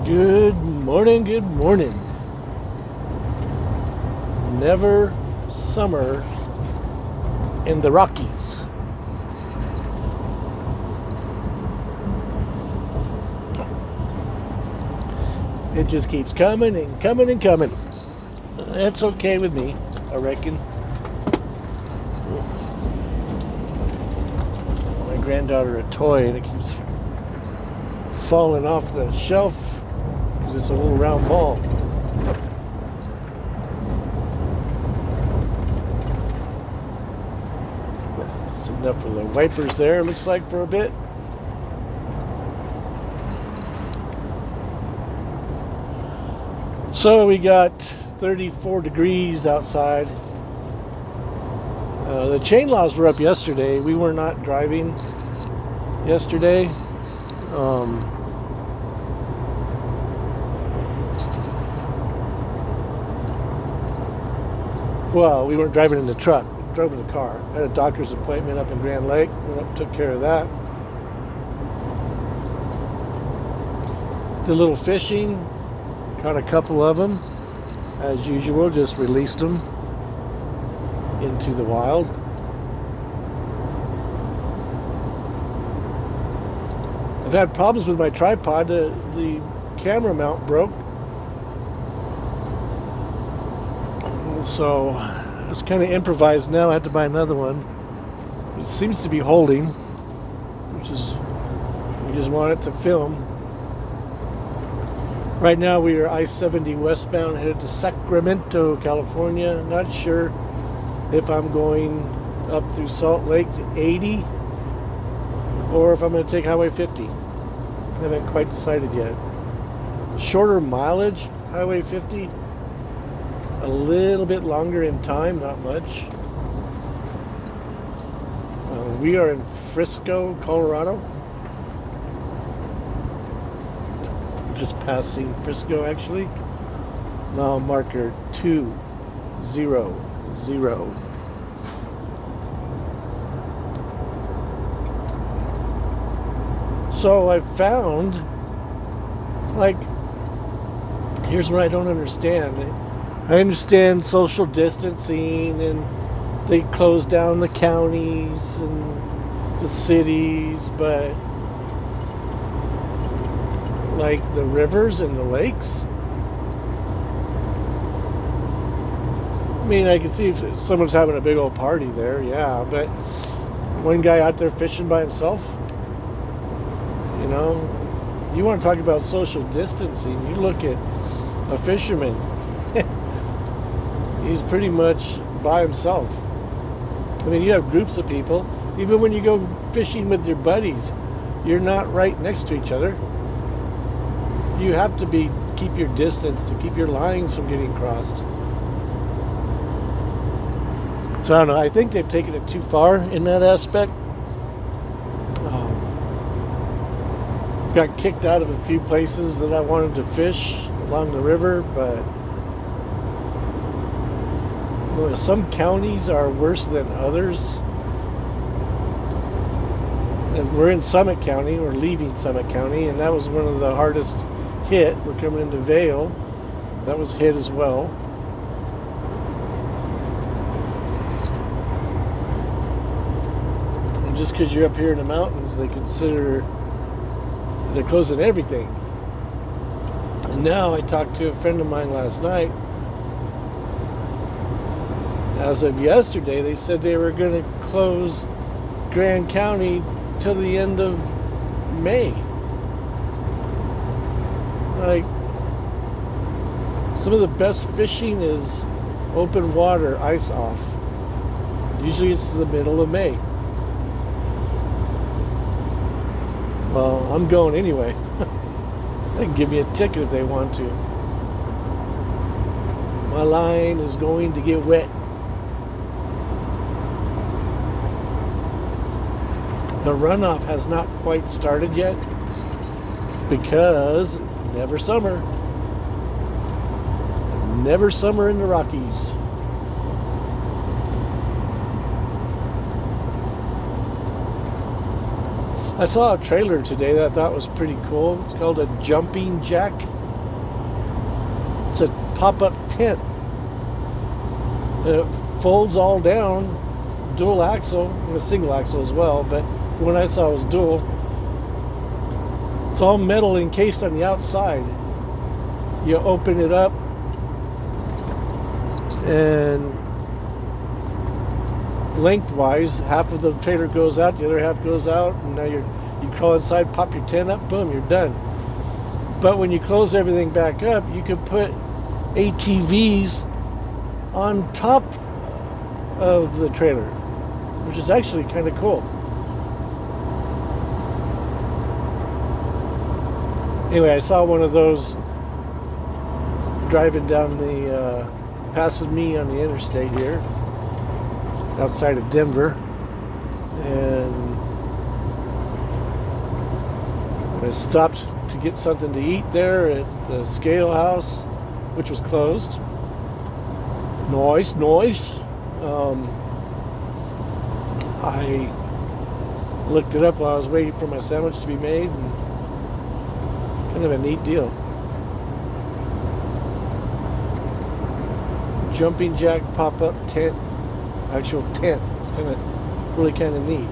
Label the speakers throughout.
Speaker 1: Good morning, good morning. Never summer in the Rockies. It just keeps coming and coming and coming. That's okay with me, I reckon. My granddaughter a toy and it keeps falling off the shelf because it's a little round ball. That's enough for the wipers there, looks like, for a bit. So we got 34 degrees outside. The chain laws were up yesterday. We were not driving yesterday. Well, we weren't driving in the truck. We drove in the car. I had a doctor's appointment up in Grand Lake. Went up and took care of that. Did a little fishing. Caught a couple of them. As usual, just released them into the wild. I've had problems with my tripod. The camera mount broke. So it's kind of improvised now. I had to buy another one. It seems to be holding, which is, we just want it to film. Right now we are I-70 westbound headed to Sacramento, California. Not sure if I'm going up through Salt Lake to 80 or if I'm going to take Highway 50. I haven't quite decided yet. Shorter mileage, Highway 50. A little bit longer in time, not much. We are in Frisco, Colorado. Just passing Frisco, actually. Mile marker 200. So I found, like, here's what I don't understand. I understand social distancing and they close down the counties and the cities, but like the rivers and the lakes, I mean, I can see if someone's having a big old party there, yeah, but one guy out there fishing by himself, you know, you want to talk about social distancing, you look at a fisherman. He's pretty much by himself. I mean, you have groups of people. Even when you go fishing with your buddies, you're not right next to each other. You have to keep your distance to keep your lines from getting crossed. So I don't know. I think they've taken it too far in that aspect. Got kicked out of a few places that I wanted to fish along the river, but some counties are worse than others. And we're in Summit County, we're leaving Summit County, and that was one of the hardest hit. We're coming into Vail. That was hit as well. And just because you're up here in the mountains, they consider they're closing everything. And now I talked to a friend of mine last night. As of yesterday, they said they were going to close Grand County till the end of May. Like, some of the best fishing is open water, ice off. Usually it's the middle of May. Well, I'm going anyway. They can give me a ticket if they want to. My line is going to get wet. The runoff has not quite started yet because never summer. Never summer in the Rockies. I saw a trailer today that I thought was pretty cool. It's called a jumping jack. pop-up tent. It folds all down, dual axle, and a single axle as well, but the one I saw was dual. It's all metal encased on the outside. You open it up, and lengthwise, half of the trailer goes out, the other half goes out, and now you crawl inside, pop your tent up, boom, you're done. But when you close everything back up, you can put ATVs on top of the trailer, which is actually kind of cool. Anyway, I saw one of those driving down the, passing me on the interstate here, outside of Denver, and I stopped to get something to eat there at the scale house, which was closed. Noise. I looked it up while I was waiting for my sandwich to be made, and kind of a neat deal. Jumping jack pop-up tent, actual tent. It's really kind of neat.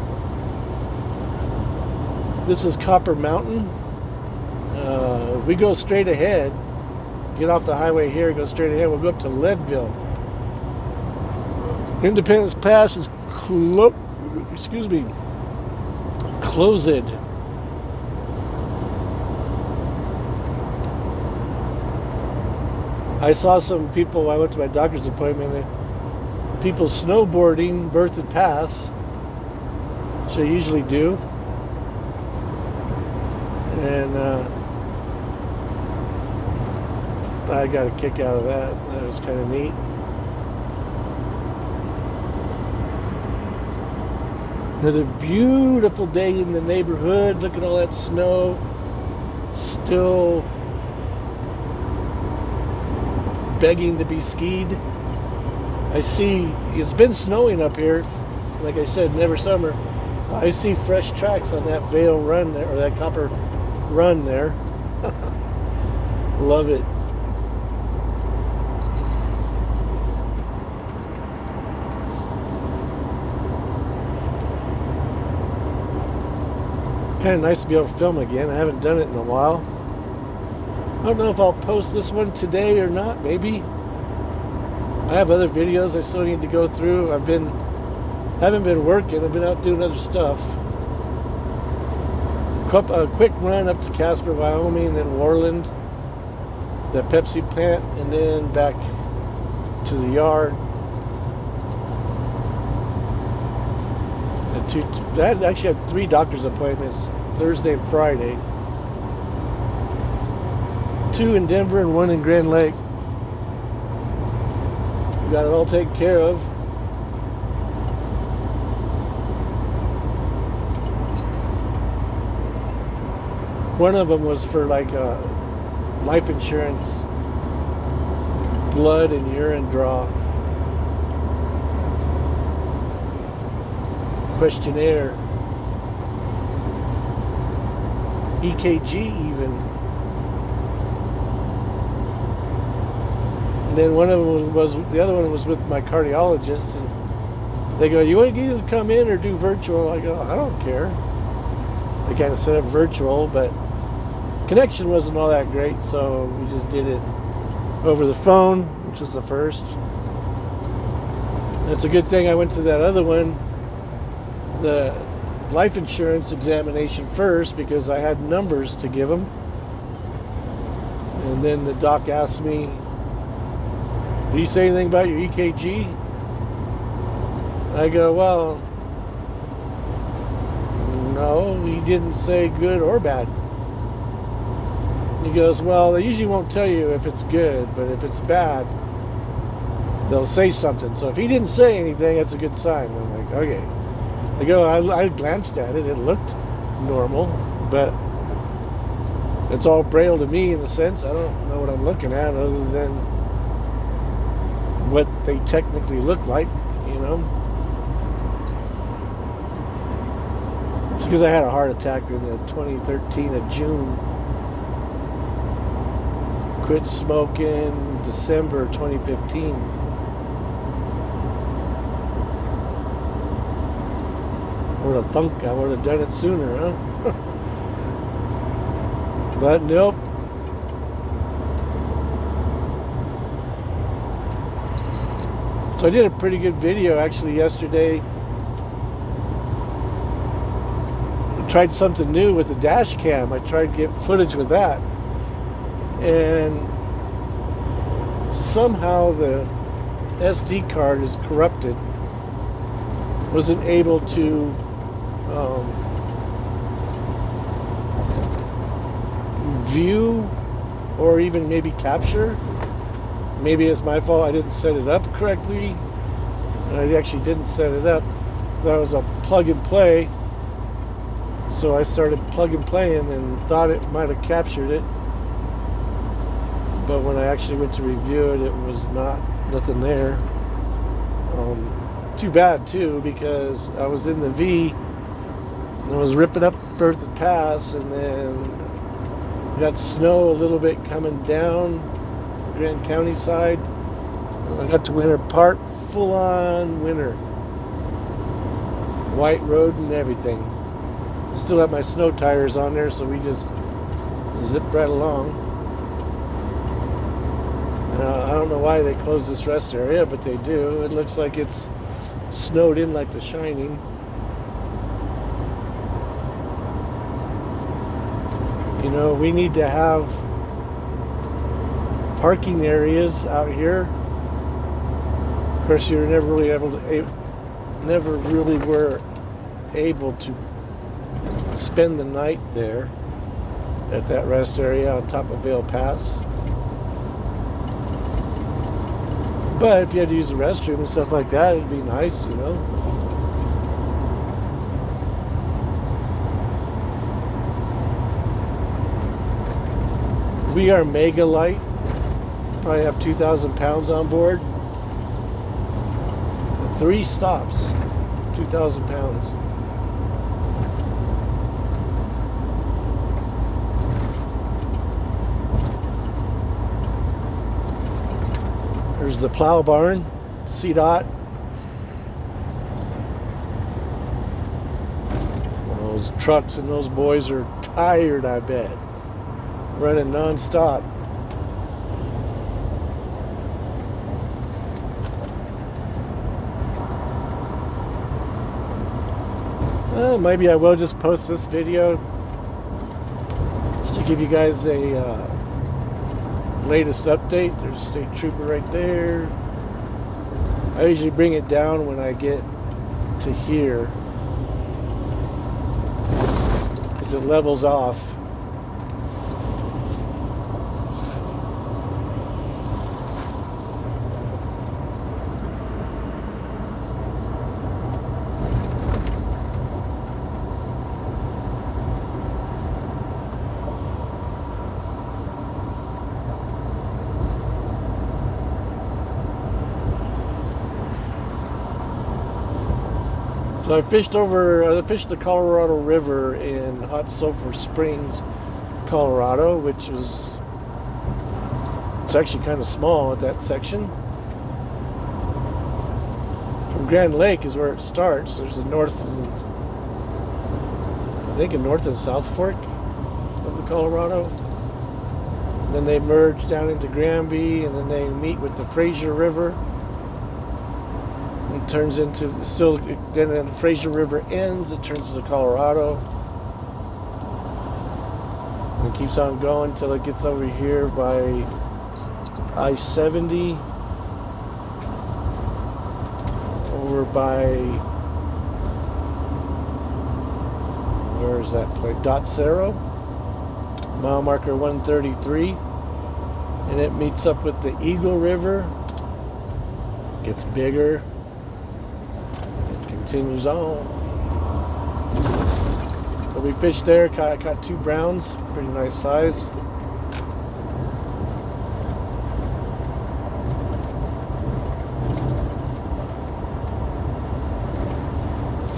Speaker 1: This is Copper Mountain. If we go straight ahead, get off the highway here, go straight ahead, we'll go up to Leadville. Independence Pass is closed. I saw some people, I went to my doctor's appointment, people snowboarding Berthoud Pass, which I usually do. And I got a kick out of that. That was kind of neat. Another beautiful day in the neighborhood. Look at all that snow. Still begging to be skied. I see it's been snowing up here, like I said, never summer. I see fresh tracks on that Vale Run there, or that Copper Run there. Love it. Kind of nice to be able to film again. I haven't done it in a while. I don't know if I'll post this one today or not. Maybe. I have other videos I still need to go through. Haven't been working. I've been out doing other stuff. A quick run up to Casper, Wyoming, then Worland, the Pepsi plant, and then back to the yard. I actually had 3 doctor's appointments, Thursday and Friday. 2 in Denver and 1 in Grand Lake. We got it all taken care of. One of them was for like life insurance, blood and urine draw. Questionnaire, EKG even, and then one of them the other one was with my cardiologist, and they go, "You want to either come in or do virtual?" I go, "I don't care." They kind of set up virtual, but connection wasn't all that great, so we just did it over the phone, which was the first. That's a good thing I went to that other one, the life insurance examination first, because I had numbers to give them. And then the doc asked me, "Did you say anything about your EKG?" I go, "Well, no, he didn't say good or bad." He goes, "Well, they usually won't tell you if it's good, but if it's bad, they'll say something. So if he didn't say anything, that's a good sign." I'm like, "Okay." I go, I glanced at it. It looked normal, but it's all braille to me in a sense. I don't know what I'm looking at other than what they technically look like, you know. It's because I had a heart attack in the 2013 of June. Quit smoking December 2015. Would have thunk I would have done it sooner, huh? But nope. So I did a pretty good video actually yesterday. I tried something new with the Dashcam. I tried to get footage with that. And somehow the SD card is corrupted. Wasn't able to view or even maybe capture. Maybe it's my fault. I didn't set it up correctly. And I actually didn't set it up. That was a plug and play. So I started plug and playing and thought it might have captured it. But when I actually went to review it, it was nothing there. Too bad too, because I was in the V and I was ripping up Berthoud Pass, and then got snow a little bit coming down Grand County side. I got to Winter Park, full on winter, white road and everything. I still have my snow tires on there, so we just zip right along. I don't know why they closed this rest area, but they do. It looks like it's snowed in like The Shining. You know, we need to have parking areas out here. Of course, you're never really were able to spend the night there at that rest area on top of Vale Pass. But if you had to use the restroom and stuff like that, it'd be nice, you know. We are mega light. Probably have 2,000 pounds on board. 3 stops, 2,000 pounds. There's the plow barn, CDOT. Those trucks and those boys are tired, I bet. Running non-stop. Well, maybe I will just post this video just to give you guys a latest update. There's a state trooper right there. I usually bring it down when I get to here because it levels off. So I fished the Colorado River in Hot Sulphur Springs, Colorado, which is, it's actually kind of small at that section. From Grand Lake is where it starts. There's a north and, I think a north and south fork of the Colorado. And then they merge down into Granby, and then they meet with the Fraser River. It turns into, still, then the Fraser River ends, it turns to Colorado. And it keeps on going until it gets over here by I-70. Over by, where is that place? Dot-Cero, mile marker 133. And it meets up with the Eagle River. Gets bigger. Continues on. But we fished there. I caught 2 browns, pretty nice size.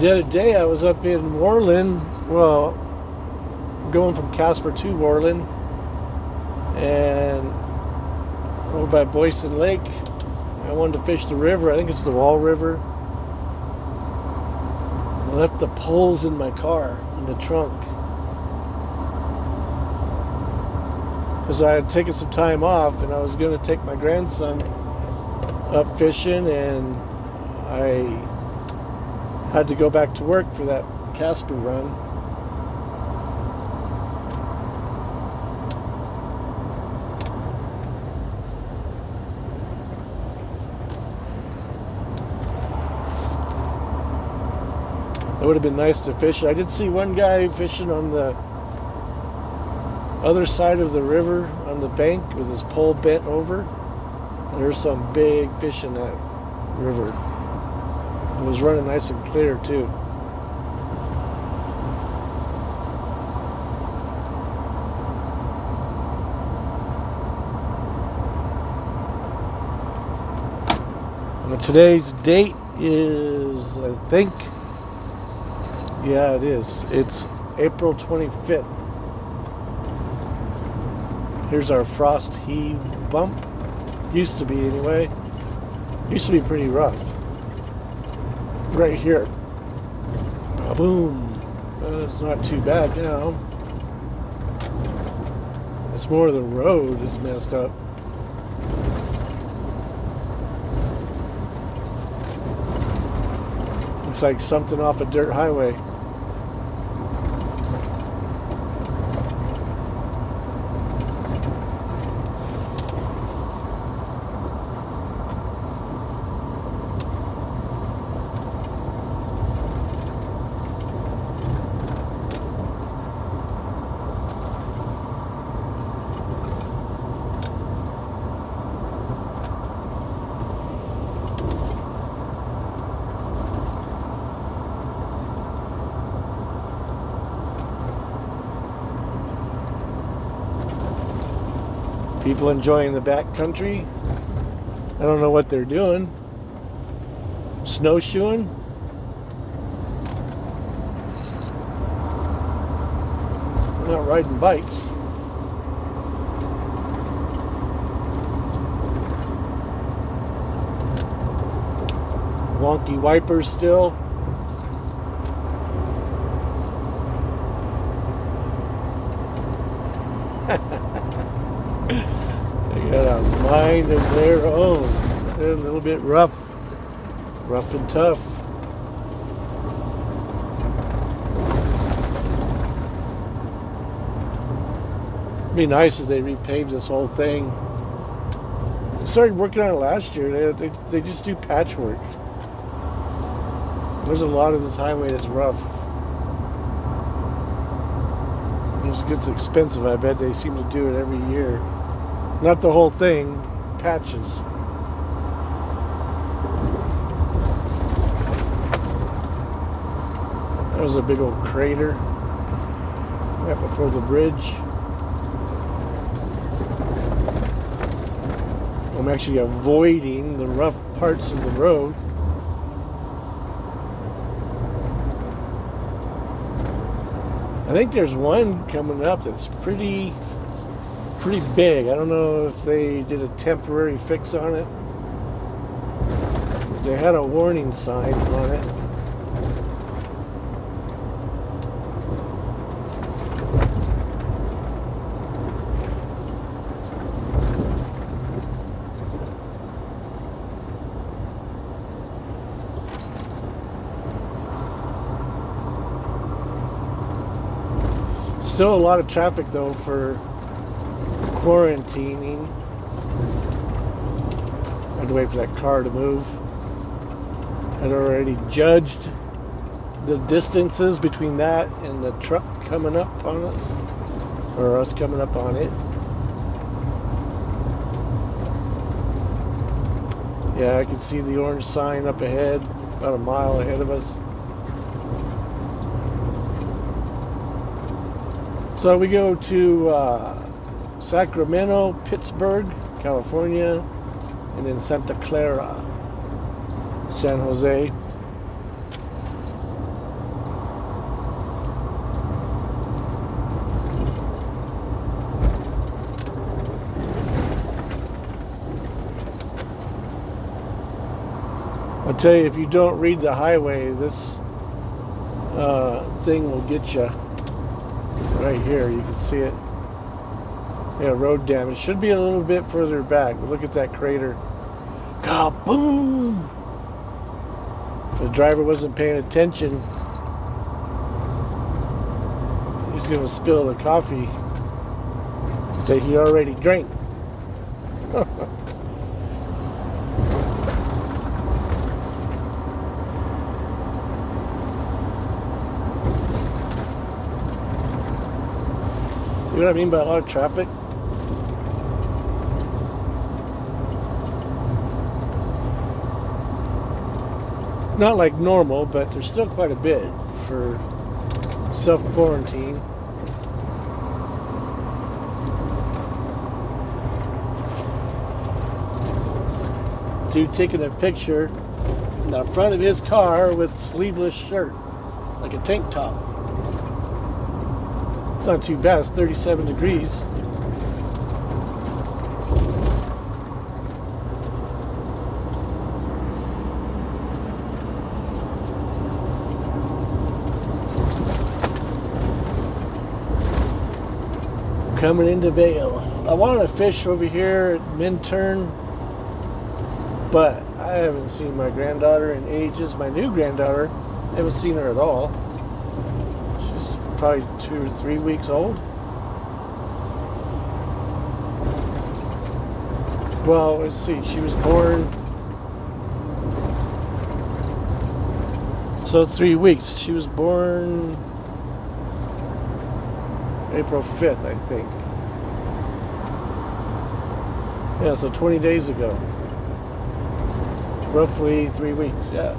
Speaker 1: The other day I was up in Worland, well, going from Casper to Worland, and over by Boyson Lake. I wanted to fish the river. I think it's the Wall River. I left the poles in my car, in the trunk. Because I had taken some time off and I was going to take my grandson up fishing, and I had to go back to work for that Casper run. It would have been nice to fish. I did see one guy fishing on the other side of the river on the bank with his pole bent over. And there's some big fish in that river. It was running nice and clear too. And today's date is, I think, yeah, it is. It's April 25th. Here's our frost heave bump. Used to be anyway. Used to be pretty rough. Right here. Boom. It's not too bad now. It's more the road is messed up. Looks like something off a dirt highway. People enjoying the backcountry. I don't know what they're doing. Snowshoeing? They're not riding bikes. Wonky wipers still. They got a mind of their own. They're a little bit rough and tough. It'd be nice if they repaved this whole thing. They started working on it last year. They just do patchwork. There's a lot of this highway that's rough. It gets expensive. I bet they seem to do it every year. Not the whole thing, patches. That was a big old crater right before the bridge. I'm actually avoiding the rough parts of the road. I think there's one coming up that's pretty big. I don't know if they did a temporary fix on it. They had a warning sign on it. Still a lot of traffic though for quarantining. I had to wait for that car to move. I'd already judged the distances between that and the truck coming up on us, or us coming up on it. Yeah, I can see the orange sign up ahead, about a mile ahead of us. So we go to Sacramento, Pittsburgh, California, and then Santa Clara, San Jose. I'll tell you, if you don't read the highway, this thing will get you. Right here, you can see it. Yeah, road damage. Should be a little bit further back, but look at that crater. Kaboom! If the driver wasn't paying attention, he's going to spill the coffee that he already drank. See what I mean by a lot of traffic? Not like normal, but there's still quite a bit for self-quarantine. Dude taking a picture in the front of his car with sleeveless shirt, like a tank top. It's not too bad, it's 37 degrees. Coming into Vale. I wanted to fish over here at Minturn, but I haven't seen my granddaughter in ages. My new granddaughter, I haven't seen her at all. She's probably 2 or 3 weeks old. Well, let's see, she was born, so 3 weeks. She was born April 5th, I think. Yeah, so 20 days ago. Roughly 3 weeks, yeah.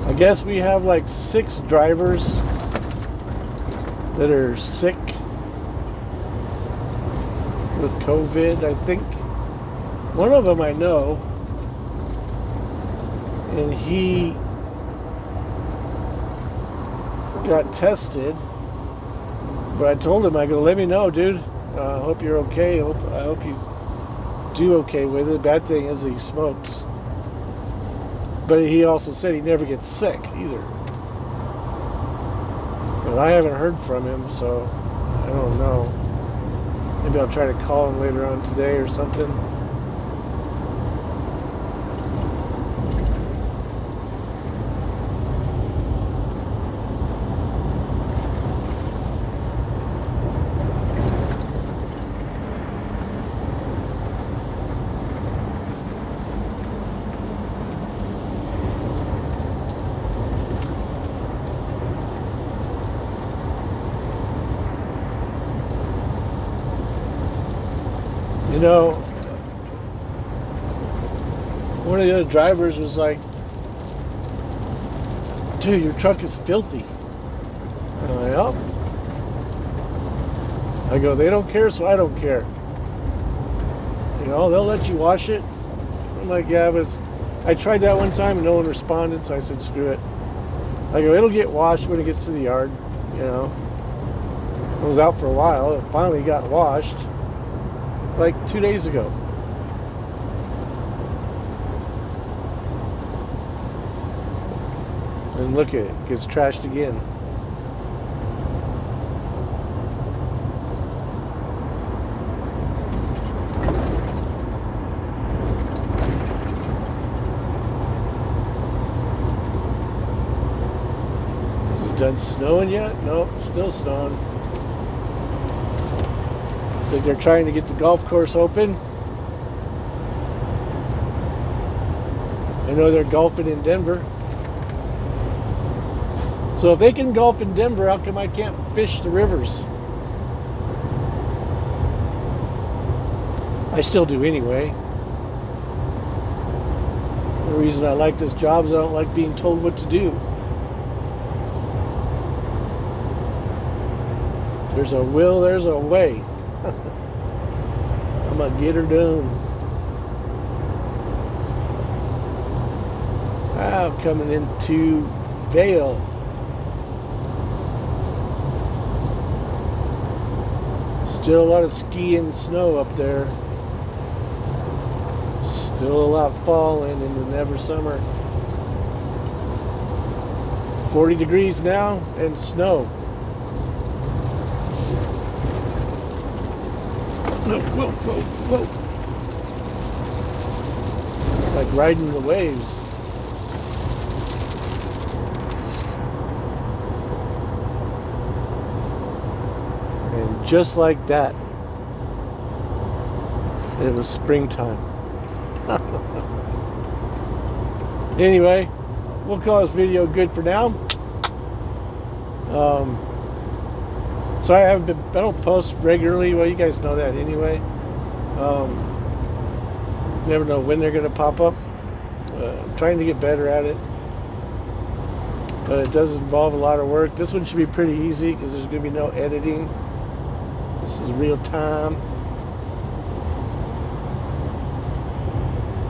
Speaker 1: I guess we have like 6 drivers that are sick with COVID, I think. One of them I know, and he got tested, but I told him, I go, let me know, dude. I hope you're okay. I hope you do okay with it. Bad thing is that he smokes. But he also said he never gets sick either. But I haven't heard from him, so I don't know. Maybe I'll try to call him later on today or something. You know, one of the other drivers was like, dude, your truck is filthy. And I'm like, oh. I go, they don't care, so I don't care. You know, they'll let you wash it. I'm like, yeah, but I tried that one time and no one responded, so I said, screw it. I go, it'll get washed when it gets to the yard, you know. It was out for a while. It finally got washed. Like 2 days ago. And look at it, it gets trashed again. Is it done snowing yet? Nope, still snowing. They're trying to get the golf course open. I know they're golfing in Denver. So if they can golf in Denver, how come I can't fish the rivers? I still do anyway. The reason I like this job is I don't like being told what to do. If there's a will, there's a way. I'm gonna get her done. I'm coming into Vale. Still a lot of ski and snow up there. Still a lot falling in the never summer. 40 degrees now and snow. Whoa, whoa, whoa, whoa. It's like riding the waves. And just like that, it was springtime. Anyway, we'll call this video good for now. Sorry I don't post regularly. Well, you guys know that anyway. Never know when they're going to pop up. I'm trying to get better at it. But it does involve a lot of work. This one should be pretty easy because there's going to be no editing. This is real time.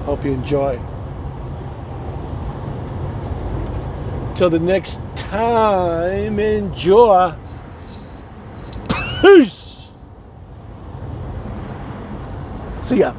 Speaker 1: Hope you enjoy. Till the next time, enjoy. Peace. See ya.